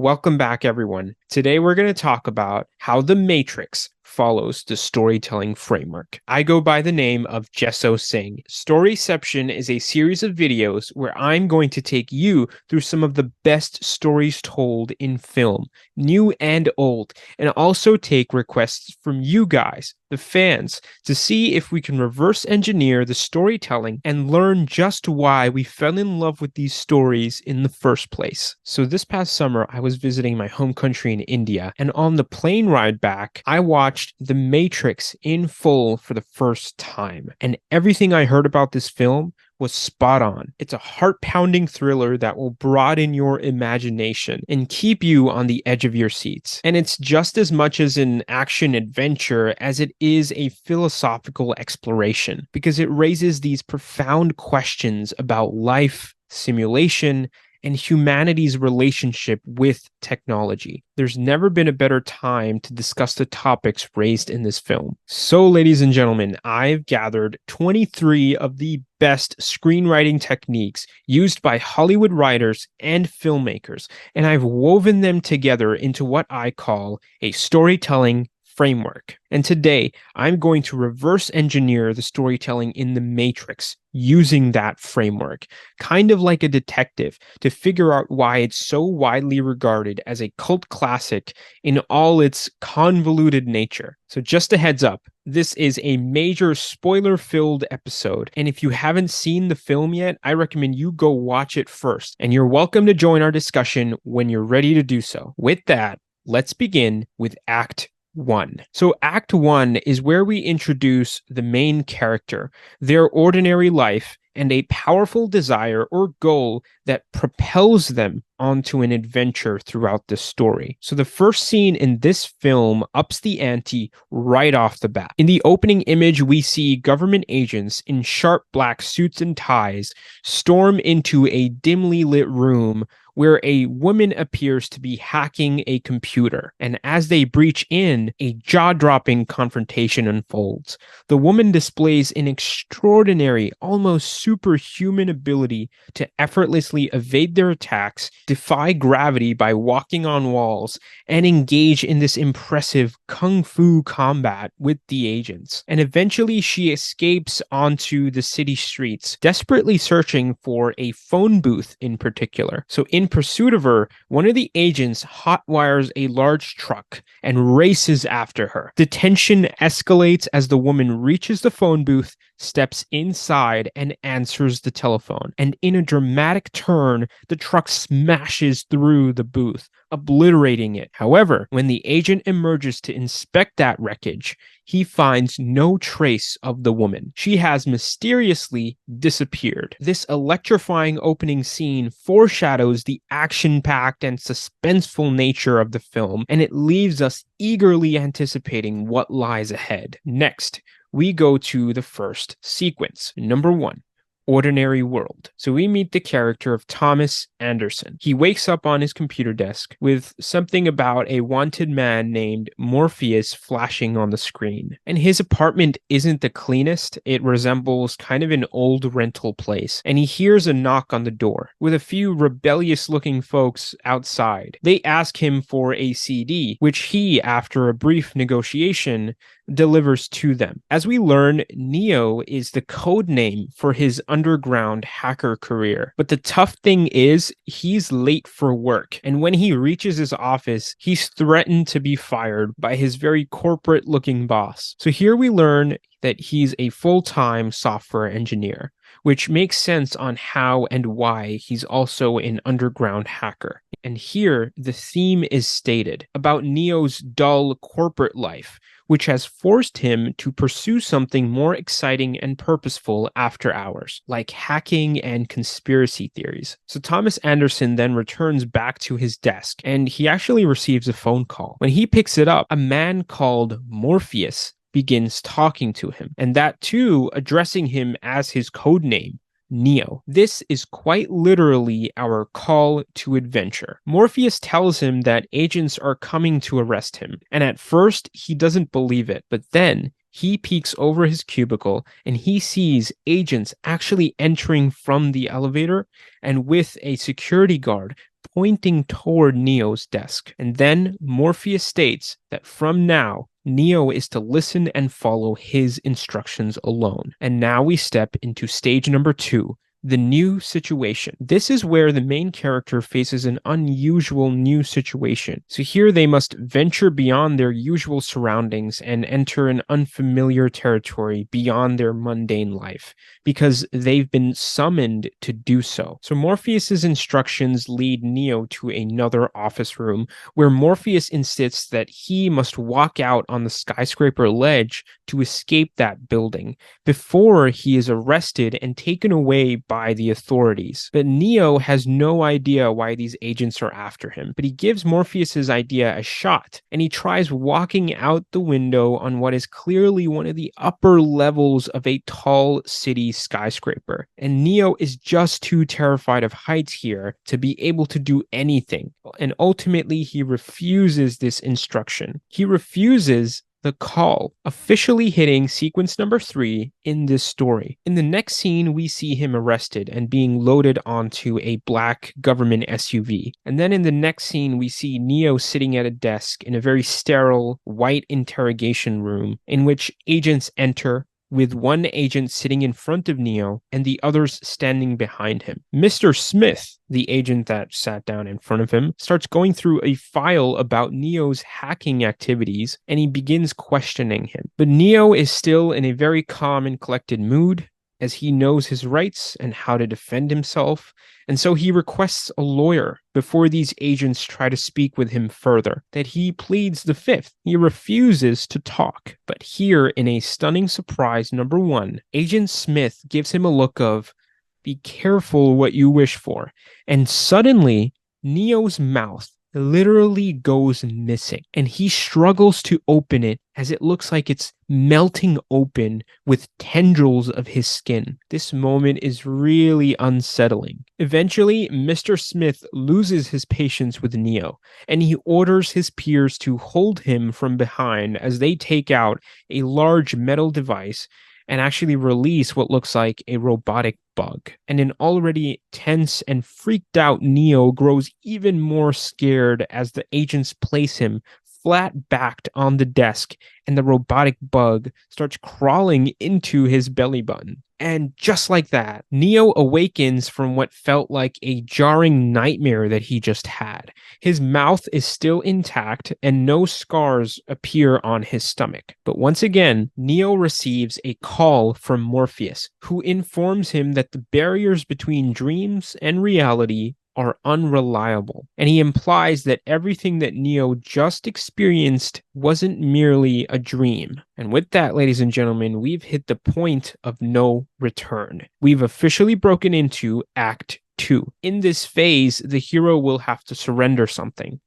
Welcome back, everyone. Today we're going to talk about how the Matrix follows the storytelling framework. I go by the name of Jesso Singh. Storyception is a series of videos where I'm going to take you through some of the best stories told in film, new and old, and also take requests from you guys, the fans, to see if we can reverse engineer the storytelling and learn just why we fell in love with these stories in the first place. So this past summer, I was visiting my home country in India, and on the plane ride back, I watched The Matrix in full for the first time. And everything I heard about this film was spot on. It's a heart-pounding thriller that will broaden your imagination and keep you on the edge of your seats. And it's just as much as an action adventure as it is a philosophical exploration, because it raises these profound questions about life, simulation, and humanity's relationship with technology. There's never been a better time to discuss the topics raised in this film. So, ladies and gentlemen, I've gathered 23 of the best screenwriting techniques used by Hollywood writers and filmmakers, and I've woven them together into what I call a storytelling framework. And today, I'm going to reverse engineer the storytelling in The Matrix using that framework, kind of like a detective, to figure out why it's so widely regarded as a cult classic in all its convoluted nature. So just a heads up, this is a major spoiler-filled episode, and if you haven't seen the film yet, I recommend you go watch it first, and you're welcome to join our discussion when you're ready to do so. With that, let's begin with Act 1. So Act 1 is where we introduce the main character, their ordinary life, and a powerful desire or goal that propels them onto an adventure throughout the story. So the first scene in this film ups the ante right off the bat. In the opening image, we see government agents in sharp black suits and ties storm into a dimly lit room where a woman appears to be hacking a computer. And as they breach in, a jaw-dropping confrontation unfolds. The woman displays an extraordinary, almost superhuman ability to effortlessly evade their attacks, defy gravity by walking on walls, and engage in this impressive kung fu combat with the agents. And eventually she escapes onto the city streets, desperately searching for a phone booth in particular. So in pursuit of her, one of the agents hotwires a large truck and races after her. The tension escalates as the woman reaches the phone booth, steps inside, and answers the telephone. And in a dramatic turn, the truck smashes through the booth, obliterating it. However, when the agent emerges to inspect that wreckage, he finds no trace of the woman. She has mysteriously disappeared. This electrifying opening scene foreshadows the action-packed and suspenseful nature of the film, and it leaves us eagerly anticipating what lies ahead. Next, we go to the first sequence. Number 1. Ordinary world. So we meet the character of Thomas Anderson. He wakes up on his computer desk with something about a wanted man named Morpheus flashing on the screen. And his apartment isn't the cleanest. It resembles kind of an old rental place. And he hears a knock on the door with a few rebellious looking folks outside. They ask him for a CD, which he, after a brief negotiation, delivers to them. As we learn, Neo is the code name for his underground hacker career. But the tough thing is, he's late for work, and when he reaches his office, he's threatened to be fired by his very corporate-looking boss. So here we learn that he's a full-time software engineer, which makes sense on how and why he's also an underground hacker. And here, the theme is stated about Neo's dull corporate life, which has forced him to pursue something more exciting and purposeful after hours, like hacking and conspiracy theories. So Thomas Anderson then returns back to his desk, and he actually receives a phone call. When he picks it up, a man called Morpheus begins talking to him, and that too addressing him as his code name, Neo. This is quite literally our call to adventure. Morpheus tells him that agents are coming to arrest him, and at first he doesn't believe it, but then he peeks over his cubicle and he sees agents actually entering from the elevator and with a security guard pointing toward Neo's desk. And then Morpheus states that from now, Neo is to listen and follow his instructions alone. And now we step into stage number 2, the new situation. This is where the main character faces an unusual new situation. So here they must venture beyond their usual surroundings and enter an unfamiliar territory beyond their mundane life, because they've been summoned to do so. So Morpheus's instructions lead Neo to another office room where Morpheus insists that he must walk out on the skyscraper ledge to escape that building before he is arrested and taken away by the authorities. But Neo has no idea why these agents are after him, but he gives Morpheus's idea a shot, and he tries walking out the window on what is clearly one of the upper levels of a tall city skyscraper. And Neo is just too terrified of heights here to be able to do anything, and ultimately he refuses this instruction. He refuses the call, officially hitting sequence number 3 in this story. In the next scene, we see him arrested and being loaded onto a black government SUV. And then in the next scene, we see Neo sitting at a desk in a very sterile white interrogation room in which agents enter, with one agent sitting in front of Neo and the others standing behind him. Mr. Smith, the agent that sat down in front of him, starts going through a file about Neo's hacking activities, and he begins questioning him. But Neo is still in a very calm and collected mood, as he knows his rights and how to defend himself, and so he requests a lawyer before these agents try to speak with him further, that he pleads the fifth. He refuses to talk. But here, in a stunning surprise number 1, Agent Smith gives him a look of, "Be careful what you wish for," and suddenly, Neo's mouth literally goes missing, and he struggles to open it as it looks like it's melting open with tendrils of his skin. This moment is really unsettling. Eventually, Mr. Smith loses his patience with Neo, and he orders his peers to hold him from behind as they take out a large metal device and actually release what looks like a robotic bug. And an already tense and freaked out Neo grows even more scared as the agents place him flat-backed on the desk and the robotic bug starts crawling into his belly button. And just like that, Neo awakens from what felt like a jarring nightmare that he just had. His mouth is still intact and no scars appear on his stomach. But once again, Neo receives a call from Morpheus, who informs him that the barriers between dreams and reality are unreliable, and he implies that everything that Neo just experienced wasn't merely a dream. And with that, ladies and gentlemen, we've hit the point of no return. We've officially broken into Act 2. In this phase, the hero will have to surrender something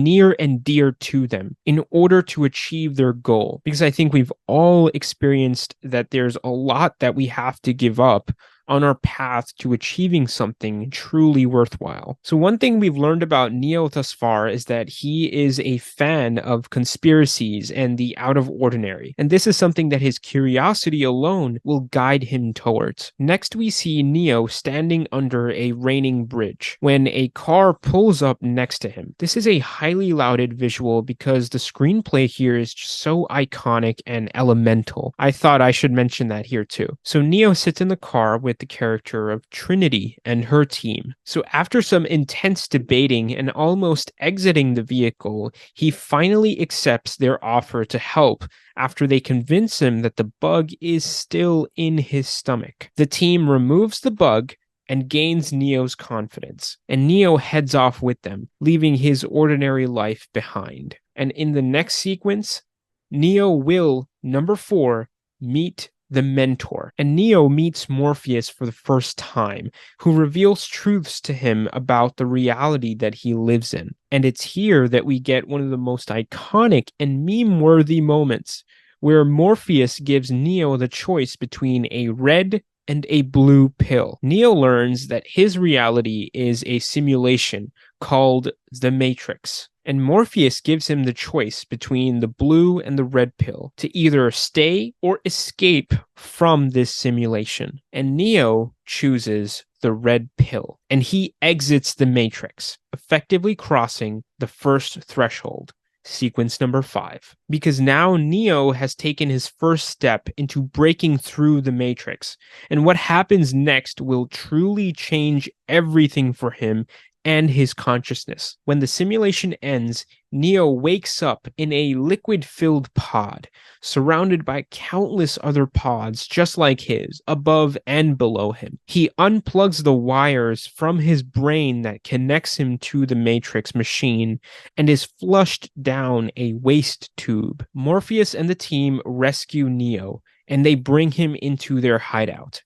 near and dear to them in order to achieve their goal. Because I think we've all experienced that there's a lot that we have to give up on our path to achieving something truly worthwhile. So one thing we've learned about Neo thus far is that he is a fan of conspiracies and the out of ordinary, and this is something that his curiosity alone will guide him towards. Next, we see Neo standing under a raining bridge when a car pulls up next to him. This is a highly lauded visual because the screenplay here is just so iconic and elemental. I thought I should mention that here too. So Neo sits in the car with the character of Trinity and her team. So after some intense debating and almost exiting the vehicle, he finally accepts their offer to help after they convince him that the bug is still in his stomach. The team removes the bug and gains Neo's confidence, and Neo heads off with them, leaving his ordinary life behind. And in the next sequence, Neo will, number 4, meet the mentor, and Neo meets Morpheus for the first time, who reveals truths to him about the reality that he lives in. And it's here that we get one of the most iconic and meme-worthy moments, where Morpheus gives Neo the choice between a red and a blue pill. Neo learns that his reality is a simulation called the Matrix, and Morpheus gives him the choice between the blue and the red pill to either stay or escape from this simulation. And Neo chooses the red pill, and he exits the Matrix, effectively crossing the first threshold. Sequence number 5. Because now Neo has taken his first step into breaking through the Matrix, and what happens next will truly change everything for him and his consciousness. When the simulation ends, Neo wakes up in a liquid-filled pod, surrounded by countless other pods just like his, above and below him. He unplugs the wires from his brain that connects him to the Matrix machine and is flushed down a waste tube. Morpheus and the team rescue Neo, and they bring him into their hideout.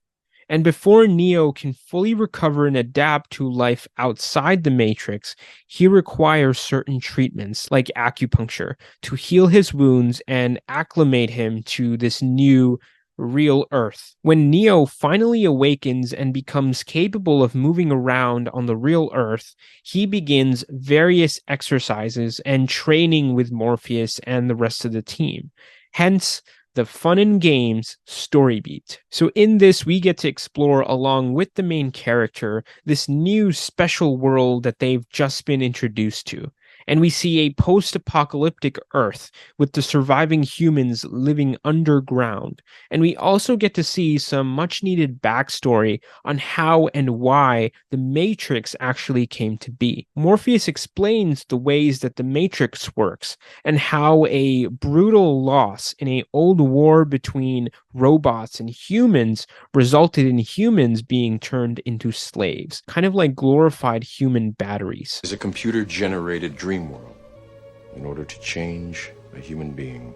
And before Neo can fully recover and adapt to life outside the Matrix, he requires certain treatments like acupuncture to heal his wounds and acclimate him to this new real Earth. When Neo finally awakens and becomes capable of moving around on the real Earth, he begins various exercises and training with Morpheus and the rest of the team. Hence, the fun and games story beat. So in this, we get to explore along with the main character this new special world that they've just been introduced to. And we see a post-apocalyptic Earth with the surviving humans living underground. And we also get to see some much-needed backstory on how and why the Matrix actually came to be. Morpheus explains the ways that the Matrix works and how a brutal loss in an old war between robots and humans resulted in humans being turned into slaves, kind of like glorified human batteries. Is a computer-generated dream world in order to change a human being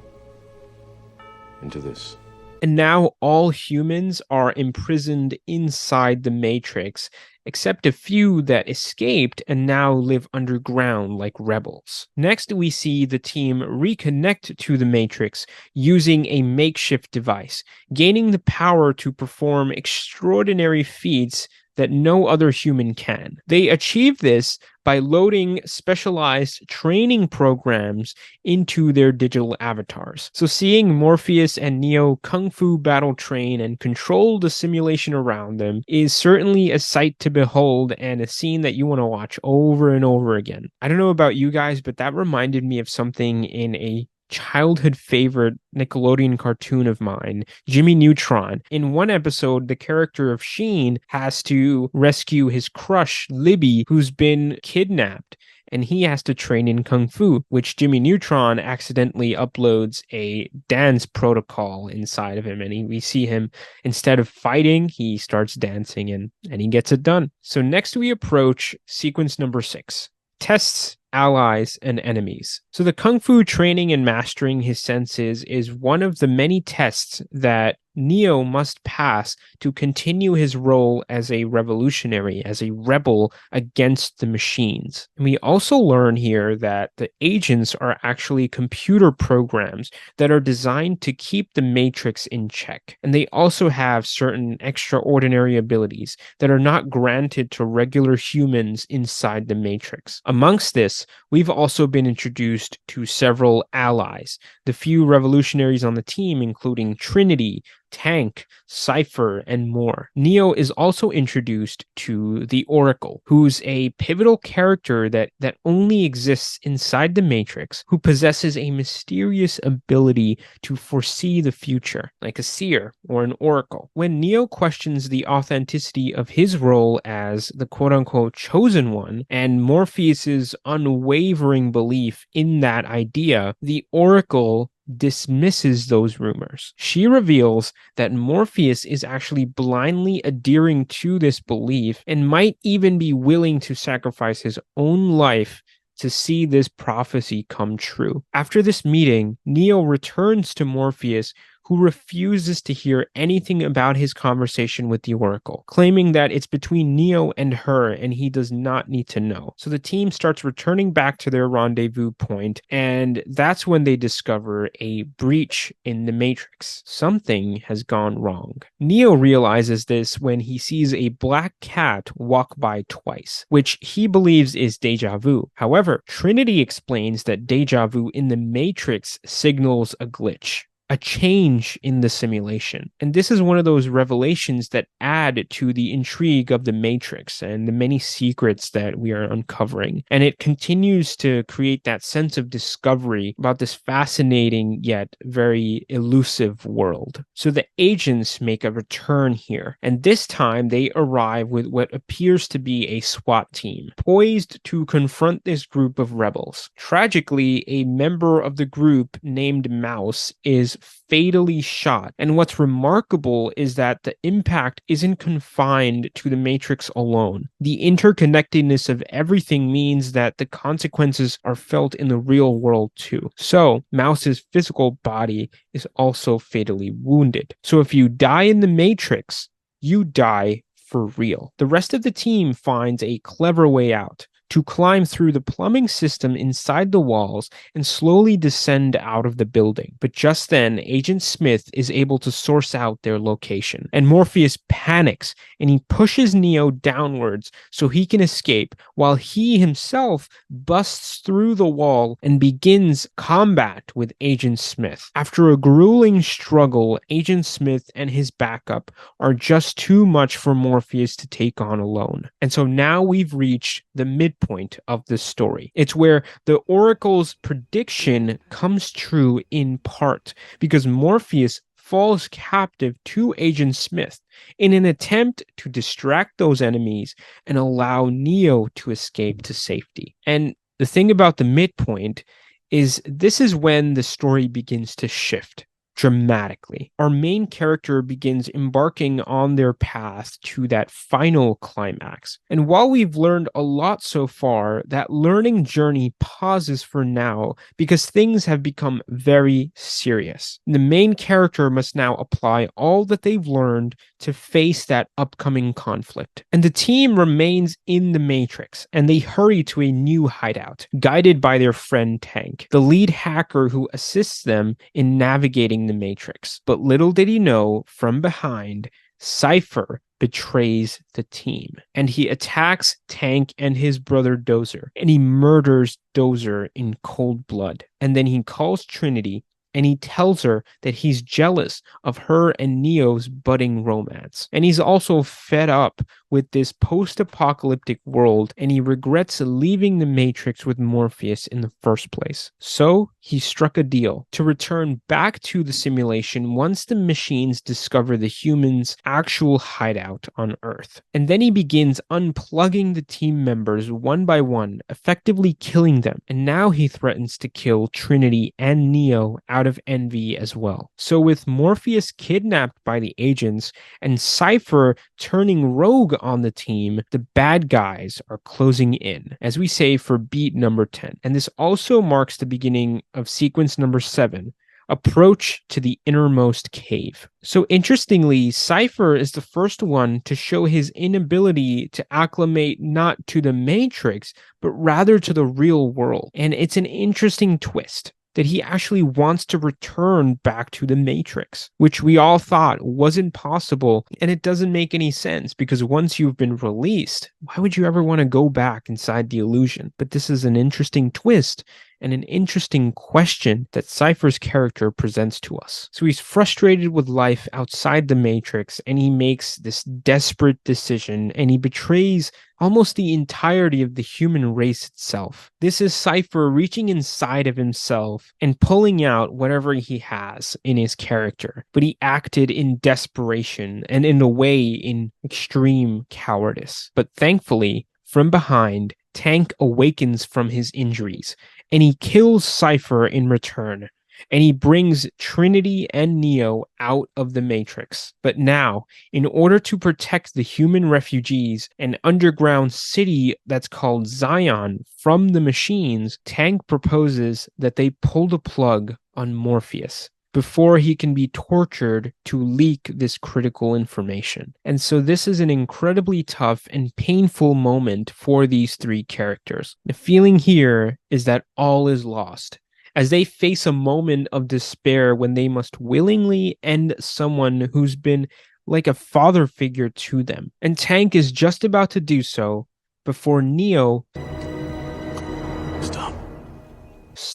into this. And now all humans are imprisoned inside the Matrix, except a few that escaped and now live underground like rebels. Next, we see the team reconnect to the Matrix using a makeshift device, gaining the power to perform extraordinary feats that no other human can. They achieve this by loading specialized training programs into their digital avatars. So seeing Morpheus and Neo kung fu battle train and control the simulation around them is certainly a sight to behold and a scene that you want to watch over and over again. I don't know about you guys, but that reminded me of something in a childhood favorite Nickelodeon cartoon of mine, Jimmy Neutron. In one episode, the character of Sheen has to rescue his crush, Libby, who's been kidnapped, and he has to train in Kung Fu, which Jimmy Neutron accidentally uploads a dance protocol inside of him, and we see him, instead of fighting, he starts dancing, and he gets it done. So next we approach sequence number 6. Tests allies and enemies. So the Kung Fu training and mastering his senses is one of the many tests that Neo must pass to continue his role as a revolutionary, as a rebel against the machines. And we also learn here that the agents are actually computer programs that are designed to keep the Matrix in check. And they also have certain extraordinary abilities that are not granted to regular humans inside the Matrix. Amongst this, we've also been introduced to several allies. The few revolutionaries on the team, including Trinity, Tank, Cypher, and more. Neo is also introduced to the Oracle, who's a pivotal character that only exists inside the Matrix, who possesses a mysterious ability to foresee the future, like a seer or an oracle. When Neo questions the authenticity of his role as the quote-unquote chosen one, and Morpheus's unwavering belief in that idea, the Oracle dismisses those rumors. She reveals that Morpheus is actually blindly adhering to this belief and might even be willing to sacrifice his own life to see this prophecy come true. After this meeting, Neo returns to Morpheus, who refuses to hear anything about his conversation with the Oracle, claiming that it's between Neo and her and he does not need to know. So the team starts returning back to their rendezvous point, and that's when they discover a breach in the Matrix. Something has gone wrong. Neo realizes this when he sees a black cat walk by twice, which he believes is deja vu. However, Trinity explains that deja vu in the Matrix signals a glitch. a change in the simulation. And this is one of those revelations that add to the intrigue of the Matrix and the many secrets that we are uncovering. And it continues to create that sense of discovery about this fascinating yet very elusive world. So the agents make a return here, and this time they arrive with what appears to be a SWAT team, poised to confront this group of rebels. Tragically, a member of the group named Mouse is fatally shot, and what's remarkable is that the impact isn't confined to the Matrix alone. The interconnectedness of everything means that the consequences are felt in the real world too. So, Mouse's physical body is also fatally wounded. So if you die in the Matrix, you die for real. The rest of the team finds a clever way out: to climb through the plumbing system inside the walls and slowly descend out of the building. But just then, Agent Smith is able to source out their location, and Morpheus panics and he pushes Neo downwards so he can escape, while he himself busts through the wall and begins combat with Agent Smith. After a grueling struggle, Agent Smith and his backup are just too much for Morpheus to take on alone. And so now we've reached the midpoint of the story. It's where the Oracle's prediction comes true in part, because Morpheus falls captive to Agent Smith in an attempt to distract those enemies and allow Neo to escape to safety. And the thing about the midpoint is this is when the story begins to shift dramatically. Our main character begins embarking on their path to that final climax. And while we've learned a lot so far, that learning journey pauses for now because things have become very serious. The main character must now apply all that they've learned to face that upcoming conflict. And the team remains in the Matrix, and they hurry to a new hideout, guided by their friend Tank, the lead hacker who assists them in navigating the Matrix. But little did he know, from behind, Cypher betrays the team, and he attacks Tank and his brother Dozer, and he murders Dozer in cold blood. And then he calls Trinity and he tells her that he's jealous of her and Neo's budding romance. And he's also fed up with this post-apocalyptic world, and he regrets leaving the Matrix with Morpheus in the first place. So he struck a deal to return back to the simulation once the machines discover the humans' actual hideout on Earth. And then he begins unplugging the team members one by one, effectively killing them. And now he threatens to kill Trinity and Neo out of envy as well. So with Morpheus kidnapped by the agents and Cypher turning rogue on the team, the bad guys are closing in, as we say for beat number 10. And this also marks the beginning of sequence number 7, approach to the innermost cave. So interestingly, Cypher is the first one to show his inability to acclimate not to the Matrix, but rather to the real world. And it's an interesting twist that he actually wants to return back to the Matrix, which we all thought wasn't possible. And it doesn't make any sense, because once you've been released, why would you ever want to go back inside the illusion? But this is an interesting twist and an interesting question that Cypher's character presents to us. So he's frustrated with life outside the Matrix, and he makes this desperate decision, and he betrays almost the entirety of the human race itself. This is Cypher reaching inside of himself and pulling out whatever he has in his character. But he acted in desperation and in a way in extreme cowardice. But thankfully, from behind, Tank awakens from his injuries, and he kills Cypher in return, and he brings Trinity and Neo out of the Matrix. But now, in order to protect the human refugees, an underground city that's called Zion, from the machines, Tank proposes that they pull the plug on Morpheus before he can be tortured to leak this critical information. And so this is an incredibly tough and painful moment for these three characters. The feeling here is that all is lost, as they face a moment of despair when they must willingly end someone who's been like a father figure to them. And Tank is just about to do so before Neo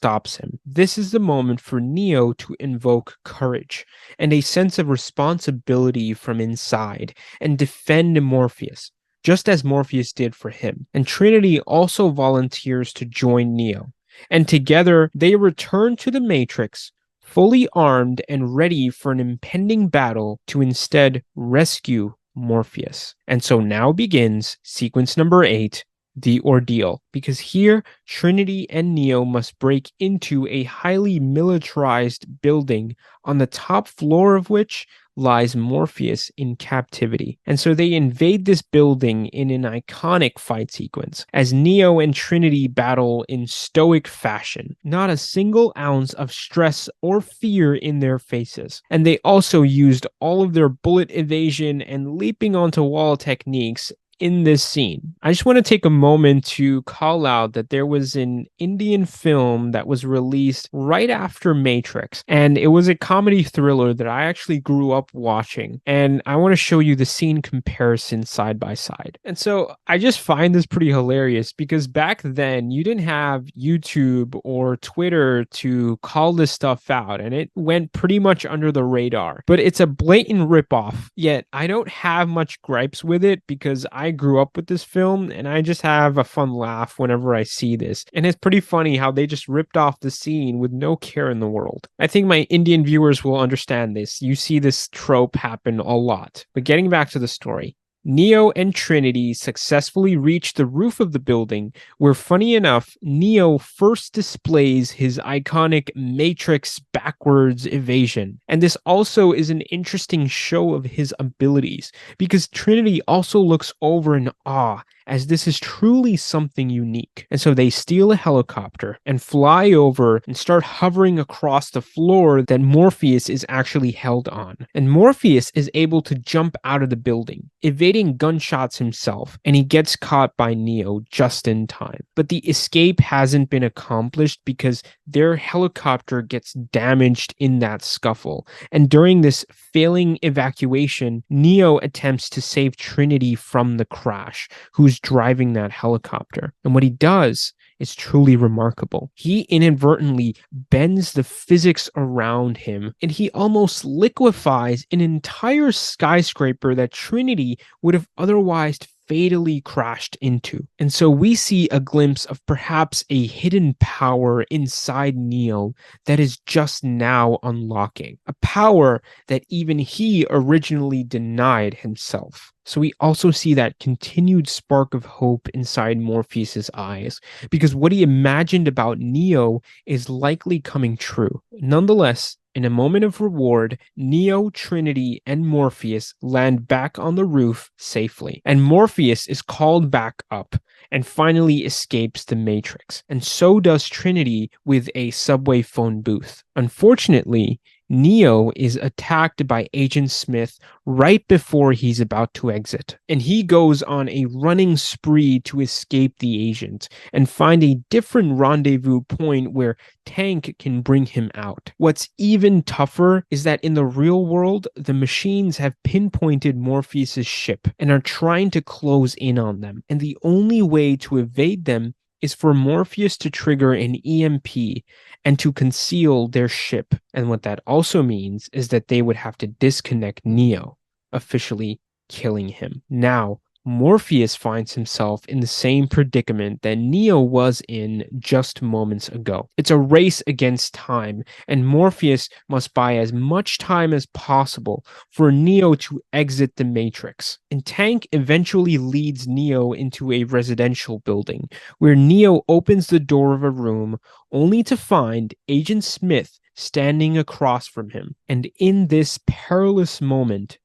stops him. This is the moment for Neo to invoke courage and a sense of responsibility from inside and defend Morpheus, just as Morpheus did for him. And Trinity also volunteers to join Neo. And together, they return to the Matrix, fully armed and ready for an impending battle to instead rescue Morpheus. And so now begins sequence number 8, the Ordeal, because here Trinity and Neo must break into a highly militarized building on the top floor of which lies Morpheus in captivity. And so they invade this building in an iconic fight sequence as Neo and Trinity battle in stoic fashion, not a single ounce of stress or fear in their faces. And they also used all of their bullet evasion and leaping onto wall techniques in this scene. I just want to take a moment to call out that there was an Indian film that was released right after Matrix, and it was a comedy thriller that I actually grew up watching, and I want to show you the scene comparison side by side. And so I just find this pretty hilarious because back then you didn't have YouTube or Twitter to call this stuff out, and it went pretty much under the radar. But it's a blatant ripoff, yet I don't have much gripes with it because I grew up with this film and I just have a fun laugh whenever I see this. And it's pretty funny how they just ripped off the scene with no care in the world. I think my Indian viewers will understand this. You see this trope happen a lot. But getting back to the story, Neo and Trinity successfully reach the roof of the building, where, funny enough, Neo first displays his iconic Matrix backwards evasion. And this also is an interesting show of his abilities, because Trinity also looks over in awe, as this is truly something unique. And so they steal a helicopter and fly over and start hovering across the floor that Morpheus is actually held on. And Morpheus is able to jump out of the building, evading gunshots himself, and he gets caught by Neo just in time. But the escape hasn't been accomplished because their helicopter gets damaged in that scuffle. And during this failing evacuation, Neo attempts to save Trinity from the crash, who's driving that helicopter. And what he does is truly remarkable. He inadvertently bends the physics around him, and he almost liquefies an entire skyscraper that Trinity would have otherwise fatally crashed into. And so we see a glimpse of perhaps a hidden power inside Neo that is just now unlocking, a power that even he originally denied himself. So we also see that continued spark of hope inside Morpheus's eyes, because what he imagined about Neo is likely coming true. Nonetheless, in a moment of reward, Neo, Trinity, and Morpheus land back on the roof safely, and Morpheus is called back up and finally escapes the Matrix, and so does Trinity with a subway phone booth. Unfortunately, Neo is attacked by Agent Smith right before he's about to exit, and he goes on a running spree to escape the agent and find a different rendezvous point where Tank can bring him out. What's even tougher is that in the real world, the machines have pinpointed Morpheus's ship and are trying to close in on them, and the only way to evade them is for Morpheus to trigger an EMP and to conceal their ship. And what that also means is that they would have to disconnect Neo, officially killing him. Now, Morpheus finds himself in the same predicament that Neo was in just moments ago. It's a race against time, and Morpheus must buy as much time as possible for Neo to exit the Matrix. And Tank eventually leads Neo into a residential building, where Neo opens the door of a room only to find Agent Smith standing across from him. And in this perilous moment,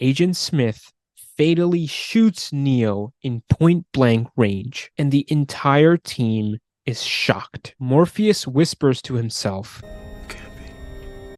Agent Smith fatally shoots Neo in point-blank range, and the entire team is shocked. Morpheus whispers to himself,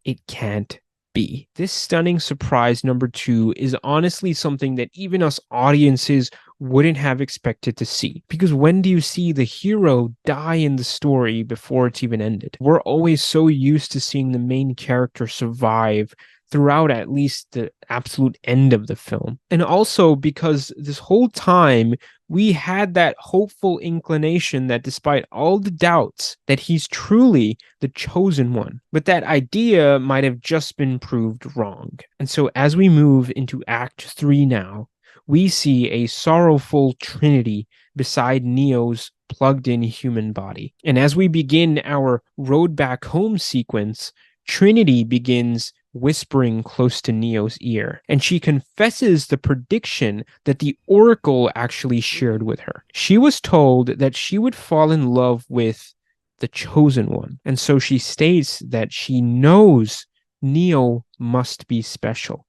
"It can't be." This stunning surprise number 2 is honestly something that even us audiences wouldn't have expected to see. Because when do you see the hero die in the story before it's even ended? We're always so used to seeing the main character survive throughout at least the absolute end of the film. And also because this whole time we had that hopeful inclination that despite all the doubts that he's truly the chosen one, but that idea might have just been proved wrong. And so as we move into Act 3 now, we see a sorrowful Trinity beside Neo's plugged-in human body. And as we begin our road back home sequence, Trinity begins whispering close to Neo's ear, and she confesses the prediction that the Oracle actually shared with her. She was told that she would fall in love with the Chosen One, and so she states that she knows Neo must be special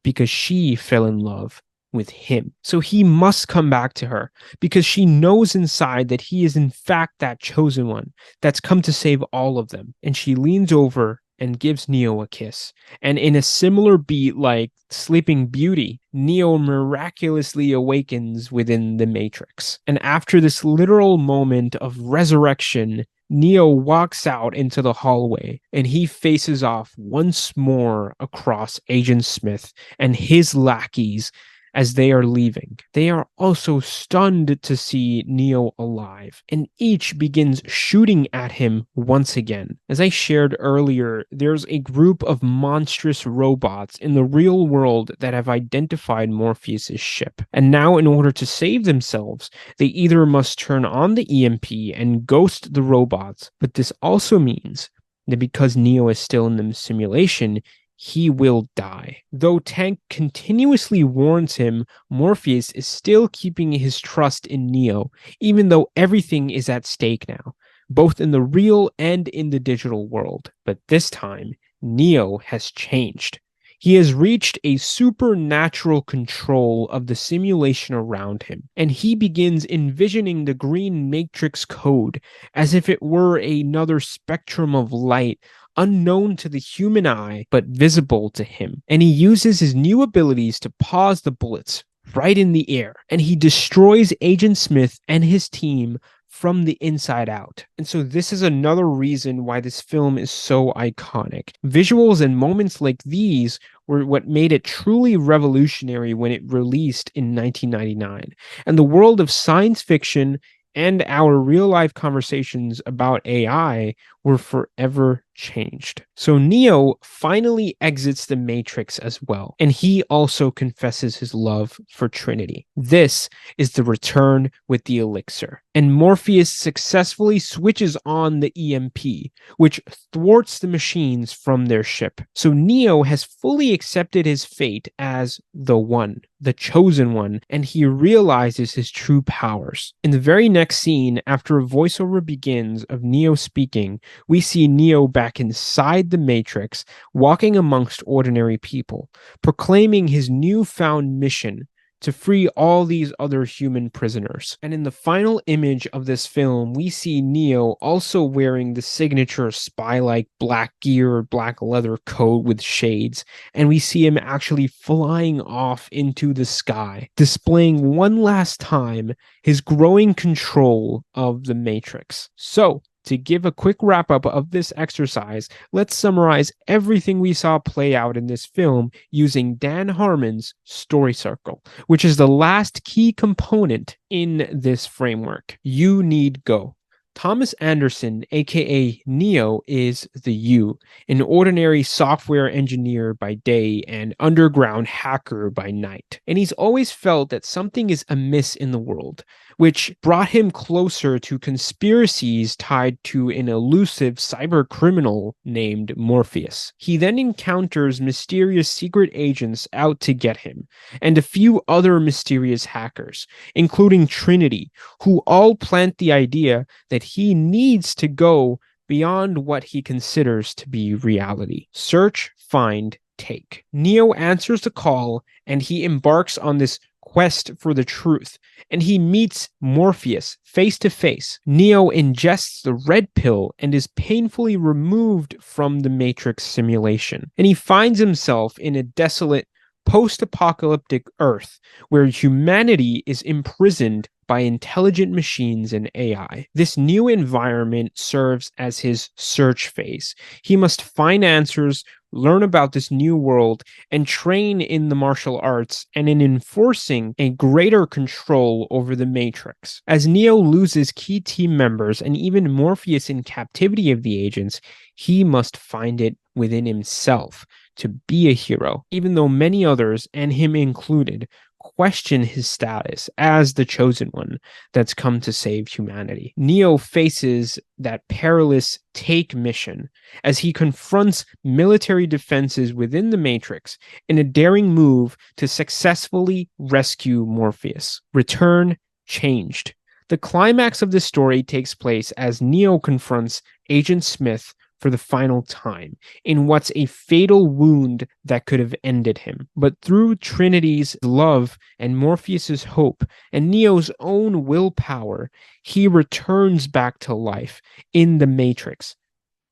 because she fell in love with him. So he must come back to her because she knows inside that he is in fact that chosen one that's come to save all of them. And she leans over and gives Neo a kiss. And in a similar beat like Sleeping Beauty, Neo miraculously awakens within the Matrix. And after this literal moment of resurrection, Neo walks out into the hallway and he faces off once more across Agent Smith and his lackeys as they are leaving. They are also stunned to see Neo alive, and each begins shooting at him once again. As I shared earlier, there's a group of monstrous robots in the real world that have identified Morpheus's ship, and now in order to save themselves, they either must turn on the EMP and ghost the robots, but this also means that because Neo is still in the simulation, he will die. Though Tank continuously warns him, Morpheus is still keeping his trust in Neo, even though everything is at stake now, both in the real and in the digital world. But this time, Neo has changed. He has reached a supernatural control of the simulation around him, and he begins envisioning the green matrix code as if it were another spectrum of light unknown to the human eye, but visible to him. And he uses his new abilities to pause the bullets right in the air, and he destroys Agent Smith and his team from the inside out. And so this is another reason why this film is so iconic. Visuals and moments like these were what made it truly revolutionary when it released in 1999. And the world of science fiction and our real-life conversations about AI were forever changed. So Neo finally exits the Matrix as well, and he also confesses his love for Trinity. This is the return with the Elixir, and Morpheus successfully switches on the EMP, which thwarts the machines from their ship. So Neo has fully accepted his fate as the One, the Chosen One, and he realizes his true powers. In the very next scene, after a voiceover begins of Neo speaking, we see Neo back inside the Matrix, walking amongst ordinary people, proclaiming his newfound mission to free all these other human prisoners. And in the final image of this film, we see Neo also wearing the signature spy-like black gear, black leather coat with shades, and we see him actually flying off into the sky, displaying one last time his growing control of the Matrix. So, to give a quick wrap up of this exercise, let's summarize everything we saw play out in this film using Dan Harmon's story circle, which is the last key component in this framework. You need go. Thomas Anderson, aka Neo, is the You, an ordinary software engineer by day and underground hacker by night. And he's always felt that something is amiss in the world, which brought him closer to conspiracies tied to an elusive cyber criminal named Morpheus. He then encounters mysterious secret agents out to get him, and a few other mysterious hackers, including Trinity, who all plant the idea that he needs to go beyond what he considers to be reality. Search, find, take. Neo answers the call, and he embarks on this quest for the truth, and he meets Morpheus face to face. Neo ingests the red pill and is painfully removed from the Matrix simulation, and he finds himself in a desolate post-apocalyptic Earth where humanity is imprisoned by intelligent machines and AI. This new environment serves as his search phase. He must find answers, learn about this new world, and train in the martial arts and in enforcing a greater control over the Matrix. As Neo loses key team members and even Morpheus in captivity of the agents, he must find it within himself to be a hero, even though many others, and him included, question his status as the chosen one that's come to save humanity. Neo faces that perilous take mission as he confronts military defenses within the Matrix in a daring move to successfully rescue Morpheus. Return changed. The climax of the story takes place as Neo confronts Agent Smith for the final time in what's a fatal wound that could have ended him. But through Trinity's love and Morpheus's hope and Neo's own willpower, he returns back to life in the Matrix.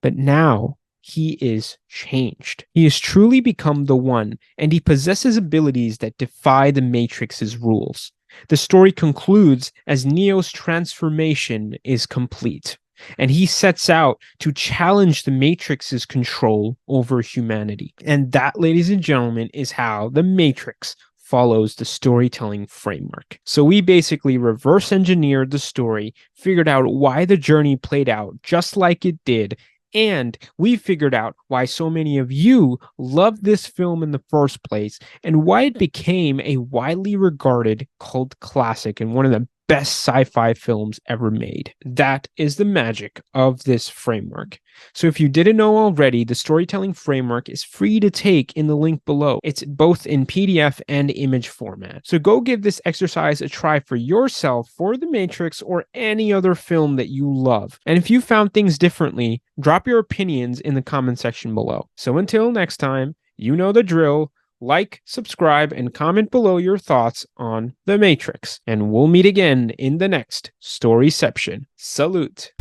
But now he is changed. He has truly become the one, and he possesses abilities that defy the Matrix's rules. The story concludes as Neo's transformation is complete, and he sets out to challenge the Matrix's control over humanity. And that, ladies and gentlemen, is how the Matrix follows the storytelling framework. So we basically reverse engineered the story, figured out why the journey played out just like it did, and we figured out why so many of you loved this film in the first place and why it became a widely regarded cult classic and one of the best sci-fi films ever made. That is the magic of this framework. So if you didn't know already, the storytelling framework is free to take in the link below. It's both in PDF and image format. So go give this exercise a try for yourself for The Matrix or any other film that you love. And if you found things differently, drop your opinions in the comment section below. So until next time, you know the drill. Like, subscribe, and comment below your thoughts on The Matrix. And we'll meet again in the next Storyception. Salute.